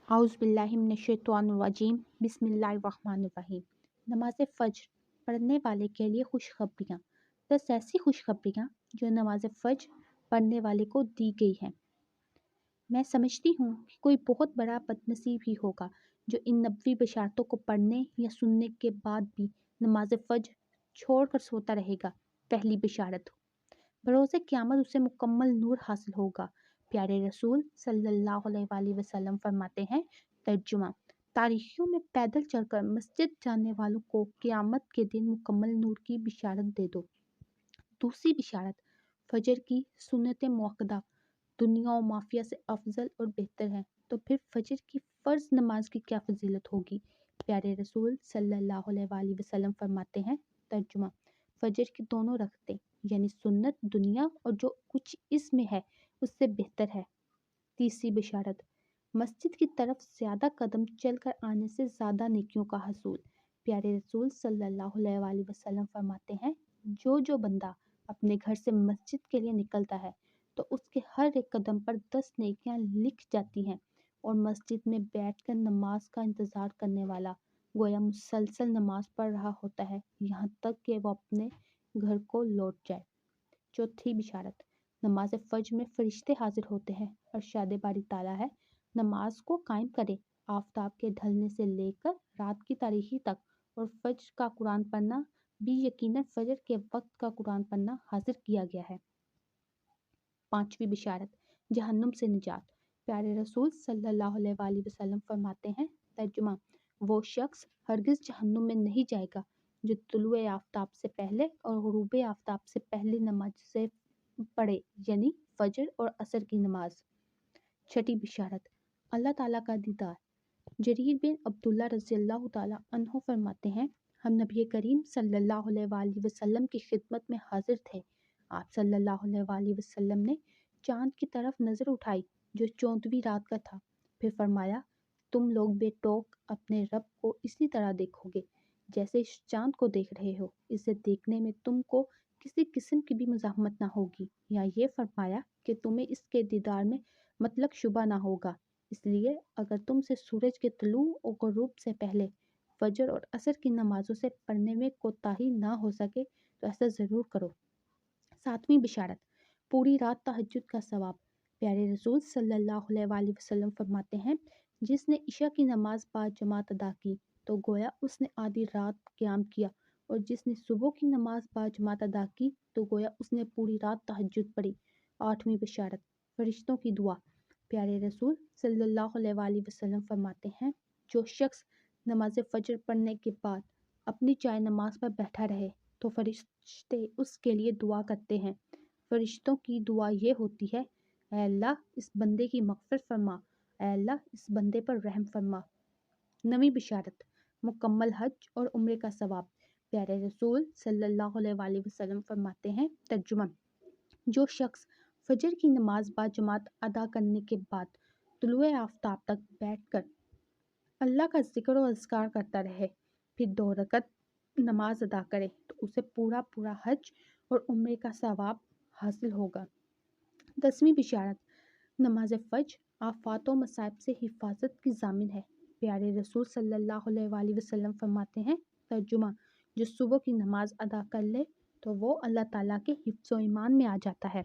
आउज़ बिल्लाहि मिनश्शैतानिर्रजीम बिस्मिल्लाहिर्रहमानिर्रहीम। नमाज़ फ़ज्र पढ़ने वाले के लिए खुशखबरियाँ। 10 ऐसी खुशखबरियाँ जो नमाज़ फ़ज्र पढ़ने वाले को दी गई हैं। मैं समझती हूँ कि कोई बहुत बड़ा बदनसीब ही होगा जो इन नबवी बशारतों को पढ़ने या सुनने के बाद भी नमाज़ फ़ज्र छोड़कर सोता रहेगा। पहली बशारत, बरोज़े क़यामत उसे मुकम्मल नूर हासिल होगा। प्यारे रसूल सल्लल्लाहु अलैहि वसल्लम फरमाते हैं, तर्जुमा, तारीखियों में पैदल चलकर मस्जिद जाने वालों को क़यामत के दिन मुकम्मल नूर की बिशारत दे दो। दूसरी बिशारत, फजर की सुन्नत मुअक्कदा दुनिया और माफिया से अफजल और बेहतर है, तो फिर फजर की फ़र्ज नमाज की क्या फजीलत होगी। प्यारे रसूल सल्लल्लाहु अलैहि वसल्लम फरमाते हैं, तर्जुमा, फजर की दोनों रखते यानी सुन्नत दुनिया और जो कुछ इसमें है उससे बेहतर है। तीसरी बिशारत, मस्जिद की तरफ ज़्यादा कदम चलकर आने से ज़्यादा नेकियों का हसूल। प्यारे रसूल सल्लल्लाहु अलैहि वसल्लम फरमाते हैं, जो बंदा अपने घर से मस्जिद के लिए निकलता है तो उसके हर एक कदम पर 10 नेकियां लिख जाती हैं और मस्जिद में बैठकर नमाज का इंतज़ार करने वाला गोया मुसलसल नमाज पढ़ रहा होता है यहाँ तक कि वो अपने घर को लौट जाए। चौथी बिशारत, नमाज फ़ज्र में फरिश्ते हाजिर होते हैं। अरशाद बारी ताला है, नमाज को कायम करे आफताब के ढलने से लेकर रात की तारीखी तक, और फ़ज्र का कुरान पढ़ना भी यकीनन फ़ज्र के वक्त का कुरान पढ़ना हाजिर किया गया है। पांचवी बिशारत, जहन्नुम से निजात। प्यारे रसूल सल्लल्लाहु अलैहि वसल्लम फरमाते हैं, तर्जुमा, वो शख्स हरगिज़ जहन्नुम में नहीं जाएगा जो तुलुए आफताब से पहले और गुरूब आफताब से पहले नमाज से पढ़े यानी फजर और असर की नमाज। छठी बिशारत, अल्लाह ताला का दीदार। जरीर बिन अब्दुल्ला रज़ियल्लाहु ताला अन्हु फरमाते हैं, हम नबी करीम सल्लल्लाहु अलैहि वसल्लम की खिदमत में हाजिर थे। आप सल्लल्लाहु अलैहि वसल्लम ने चाँद की तरफ नज़र उठाई जो 14वीं रात का था। फिर फरमाया, तुम लोग बेटोक अपने रब को इसी तरह देखोगे जैसे इस चाँद को देख रहे हो। इसे देखने में तुमको किसी किस्म की भी मज़ाहमत ना होगी। या ये फरमाया कि तुम्हें इसके दीदार में मतलब शुबा ना होगा। इसलिए अगर तुमसे सूरज के तुलू और ग़ुरूब से पहले फजर और असर की नमाज़ों से पढ़ने में कोताही ना हो सके तो ऐसा ज़रूर करो। सातवीं बिशारत, पूरी रात तहज्जुद का सवाब। प्यारे रसूल सल्लल्लाहु अलैहि वसल्लम फरमाते हैं, जिसने इशा की नमाज बाद जमात अदा की तो गोया उसने आधी रात क़याम किया, और जिसने सुबह की नमाज बाद जमात अदा की तो गोया उसने पूरी रात तहज्जुद पढ़ी। आठवीं बिशारत, फरिश्तों की दुआ। प्यारे रसूल सल्लल्लाहु अलैहि वसल्लम फरमाते हैं, जो शख्स नमाज फ़ज्र पढ़ने के बाद अपनी चाय नमाज पर बैठा रहे तो फरिश्ते उसके लिए दुआ करते हैं। फरिश्तों की दुआ ये होती है, ऐ अल्लाह इस बंदे की मग़फ़िरत फरमा, ऐ अल्लाह इस बंदे पर रहम फरमा। नवीं बिशारत, मुकम्मल हज और उम्रे का सवाब। प्यारे रसूल सल्लल्लाहु अलैहि वसल्लम फरमाते हैं, तर्जुमा, जो शख्स फजर की नमाज बाद जमात अदा करने के बाद तुलुए आफताब तक बैठकर अल्लाह का जिक्र और अज़कार करता रहे फिर 2 रकत नमाज अदा करे तो उसे पूरा हज और उम्रे का सवाब हासिल होगा। 10वीं बिशारत, नमाज फ़ज्र आफ़ात व मसाइब से हिफाजत की ज़ामिन है। प्यारे रसूल सल्लल्लाहु अलैहि वसल्लम फरमाते हैं, तर्जुमा, जो सुबह की नमाज अदा कर ले तो वो अल्लाह ताला के हिफ्ज़ व ईमान में आ जाता है।